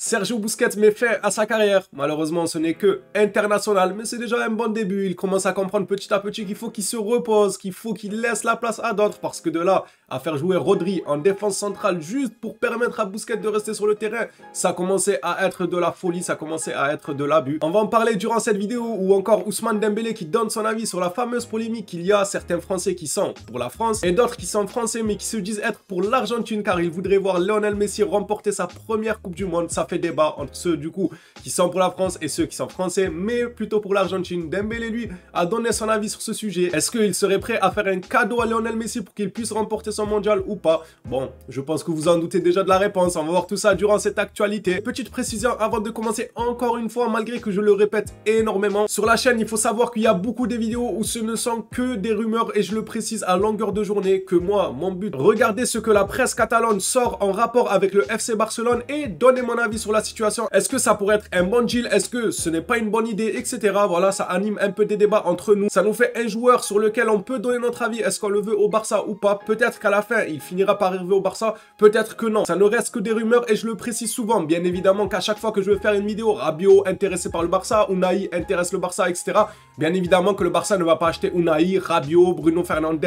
Sergio Busquets met fin à sa carrière. Malheureusement, ce n'est que international, mais c'est déjà un bon début. Il commence à comprendre petit à petit qu'il faut qu'il se repose, qu'il faut qu'il laisse la place à d'autres, parce que de là à faire jouer Rodri en défense centrale juste pour permettre à Busquets de rester sur le terrain, ça commençait à être de la folie, ça commençait à être de l'abus. On va en parler durant cette vidéo, ou encore Ousmane Dembélé qui donne son avis sur la fameuse polémique qu'il y a certains Français qui sont pour la France et d'autres qui sont français mais qui se disent être pour l'Argentine car ils voudraient voir Lionel Messi remporter sa première Coupe du Monde. Ça fait débat entre ceux du coup qui sont pour la France et ceux qui sont français, mais plutôt pour l'Argentine. Dembélé lui a donné son avis sur ce sujet. Est-ce qu'il serait prêt à faire un cadeau à Lionel Messi pour qu'il puisse remporter son mondial ou pas? Bon, je pense que vous en doutez déjà de la réponse. On va voir tout ça durant cette actualité. Petite précision avant de commencer, encore une fois, malgré que je le répète énormément, sur la chaîne, il faut savoir qu'il y a beaucoup de vidéos où ce ne sont que des rumeurs et je le précise à longueur de journée que moi, mon but, regardez ce que la presse catalane sort en rapport avec le FC Barcelone et donner mon avis sur la situation. Est-ce que ça pourrait être un bon deal? Est-ce que ce n'est pas une bonne idée, etc. Voilà, ça anime un peu des débats entre nous. Ça nous fait un joueur sur lequel on peut donner notre avis. Est-ce qu'on le veut au Barça ou pas? Peut-être qu'à la fin, il finira par arriver au Barça. Peut-être que non. Ça ne reste que des rumeurs et je le précise souvent. Bien évidemment qu'à chaque fois que je vais faire une vidéo, Rabiot intéressé par le Barça, Unai intéresse le Barça, etc. Bien évidemment que le Barça ne va pas acheter Unai, Rabiot, Bruno Fernandes,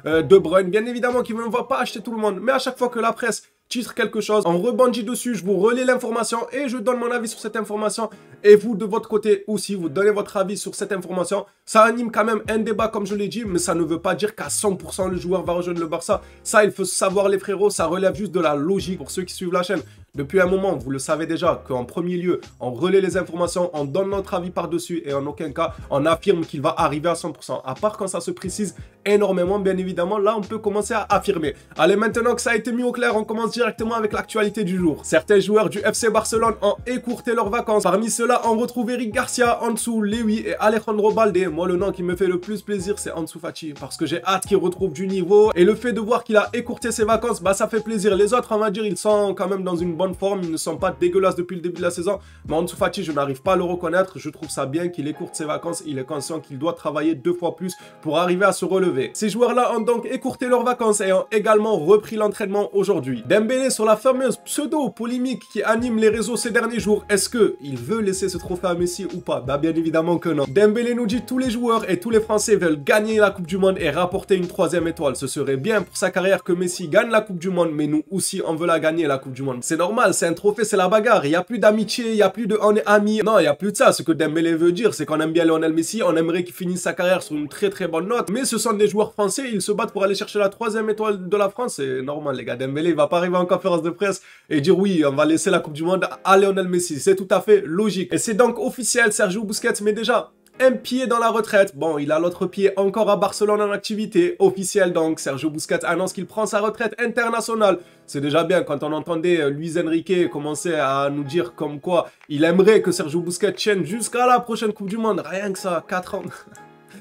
De Bruyne. Bien évidemment qu'il ne va pas acheter tout le monde. Mais à chaque fois que la presse titre quelque chose, on rebondit dessus, je vous relais l'information et je donne mon avis sur cette information. Et vous, de votre côté aussi, vous donnez votre avis sur cette information. Ça anime quand même un débat, comme je l'ai dit, mais ça ne veut pas dire qu'à 100% le joueur va rejoindre le Barça. Ça, il faut savoir, les frérots, ça relève juste de la logique pour ceux qui suivent la chaîne. Depuis un moment, vous le savez déjà, qu'en premier lieu, on relaie les informations, on donne notre avis par-dessus et en aucun cas, on affirme qu'il va arriver à 100%. À part quand ça se précise énormément, bien évidemment, là, on peut commencer à affirmer. Allez, maintenant que ça a été mis au clair, on commence directement avec l'actualité du jour. Certains joueurs du FC Barcelone ont écourté leurs vacances. Parmi ceux-là, on retrouve Eric Garcia, Ansu, Lewy et Alejandro Balde. Moi, le nom qui me fait le plus plaisir, c'est Ansu Fati, parce que j'ai hâte qu'il retrouve du niveau. Et le fait de voir qu'il a écourté ses vacances, bah ça fait plaisir. Les autres, on va dire, ils sont quand même dans une bonne forme, ils ne sont pas dégueulasses depuis le début de la saison. Mais Ansu Fati, je n'arrive pas à le reconnaître. Je trouve ça bien qu'il écourte ses vacances. Il est conscient qu'il doit travailler 2 fois plus pour arriver à se relever. Ces joueurs-là ont donc écourté leurs vacances et ont également repris l'entraînement aujourd'hui. Dembélé sur la fameuse pseudo-polémique qui anime les réseaux ces derniers jours. Est-ce qu'il veut laisser ce trophée à Messi ou pas? Bah bien évidemment que non. Dembélé nous dit tous les joueurs et tous les Français veulent gagner la Coupe du Monde et rapporter une 3e étoile. Ce serait bien pour sa carrière que Messi gagne la Coupe du Monde, mais nous aussi on veut la gagner la Coupe du Monde. C'est normal, c'est un trophée, c'est la bagarre. Il n'y a plus d'amitié, il n'y a plus de on est amis. Non, il n'y a plus de ça. Ce que Dembélé veut dire, c'est qu'on aime bien Lionel Messi, on aimerait qu'il finisse sa carrière sur une très bonne note. Mais ce sont des joueurs français, ils se battent pour aller chercher la 3e étoile de la France. C'est normal les gars. Dembélé, il va pas arriver en conférence de presse et dire oui, on va laisser la Coupe du Monde à Lionel Messi. C'est tout à fait logique. Et c'est donc officiel, Sergio Busquets, mais déjà un pied dans la retraite. Bon, il a l'autre pied encore à Barcelone en activité. Officiel donc, Sergio Busquets annonce qu'il prend sa retraite internationale. C'est déjà bien quand on entendait Luis Enrique commencer à nous dire comme quoi il aimerait que Sergio Busquets tienne jusqu'à la prochaine Coupe du Monde. Rien que ça, 4 ans.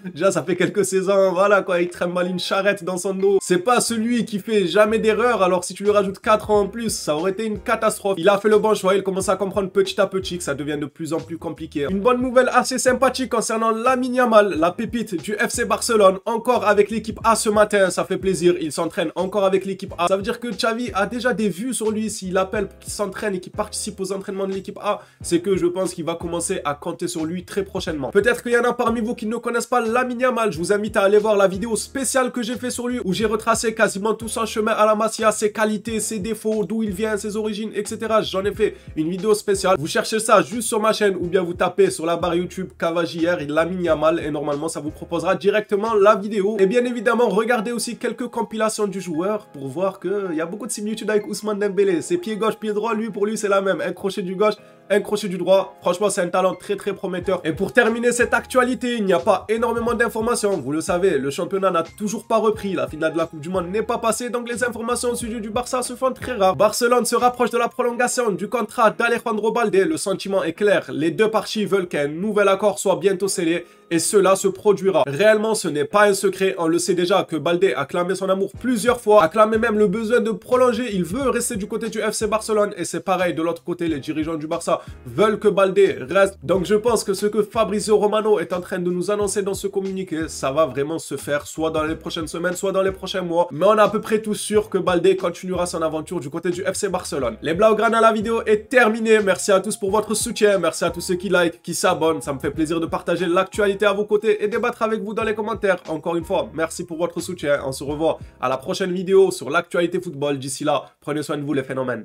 Déjà, ça fait quelques saisons, voilà quoi, il traîne mal une charrette dans son dos. C'est pas celui qui fait jamais d'erreur, alors si tu lui rajoutes 4 ans en plus, ça aurait été une catastrophe. Il a fait le bon choix, il commence à comprendre petit à petit que ça devient de plus en plus compliqué. Une bonne nouvelle assez sympathique concernant Lamine Yamal, la pépite du FC Barcelone, encore avec l'équipe A ce matin, ça fait plaisir, il s'entraîne encore avec l'équipe A. Ça veut dire que Xavi a déjà des vues sur lui, s'il appelle pour qu'il s'entraîne et qu'il participe aux entraînements de l'équipe A, c'est que je pense qu'il va commencer à compter sur lui très prochainement. Peut-être qu'il y en a parmi vous qui ne connaissent pas Lamine Yamal, je vous invite à aller voir la vidéo spéciale que j'ai fait sur lui où j'ai retracé quasiment tout son chemin à la Masia, ses qualités, ses défauts, d'où il vient, ses origines, etc. J'en ai fait une vidéo spéciale. Vous cherchez ça juste sur ma chaîne ou bien vous tapez sur la barre YouTube Cavajir et Lamine Yamal et normalement ça vous proposera directement la vidéo. Et bien évidemment, regardez aussi quelques compilations du joueur pour voir qu'il y a beaucoup de similitudes avec Ousmane Dembélé. Ses pieds gauche, pied droit, lui pour lui c'est la même. Un crochet du gauche, un crochet du droit. Franchement, c'est un talent très prometteur. Et pour terminer cette actualité, il n'y a pas énormément d'informations. Vous le savez, le championnat n'a toujours pas repris. La finale de la Coupe du Monde n'est pas passée, donc les informations au sujet du Barça se font très rares. Barcelone se rapproche de la prolongation du contrat d'Alejandro Balde. Le sentiment est clair. Les deux parties veulent qu'un nouvel accord soit bientôt scellé. Et cela se produira. Réellement, ce n'est pas un secret. On le sait déjà que Balde a clamé son amour plusieurs fois, a clamé même le besoin de prolonger. Il veut rester du côté du FC Barcelone. Et c'est pareil de l'autre côté, les dirigeants du Barça Barça veulent que Baldé reste. Donc je pense que ce que Fabrizio Romano est en train de nous annoncer dans ce communiqué, ça va vraiment se faire soit dans les prochaines semaines, soit dans les prochains mois. Mais on est à peu près tous sûrs que Baldé continuera son aventure du côté du FC Barcelone. Les Blaugrana, la vidéo est terminée. Merci à tous pour votre soutien. Merci à tous ceux qui like, qui s'abonnent. Ça me fait plaisir de partager l'actualité à vos côtés et débattre avec vous dans les commentaires. Encore une fois, merci pour votre soutien. On se revoit à la prochaine vidéo sur l'actualité football. D'ici là, prenez soin de vous les phénomènes.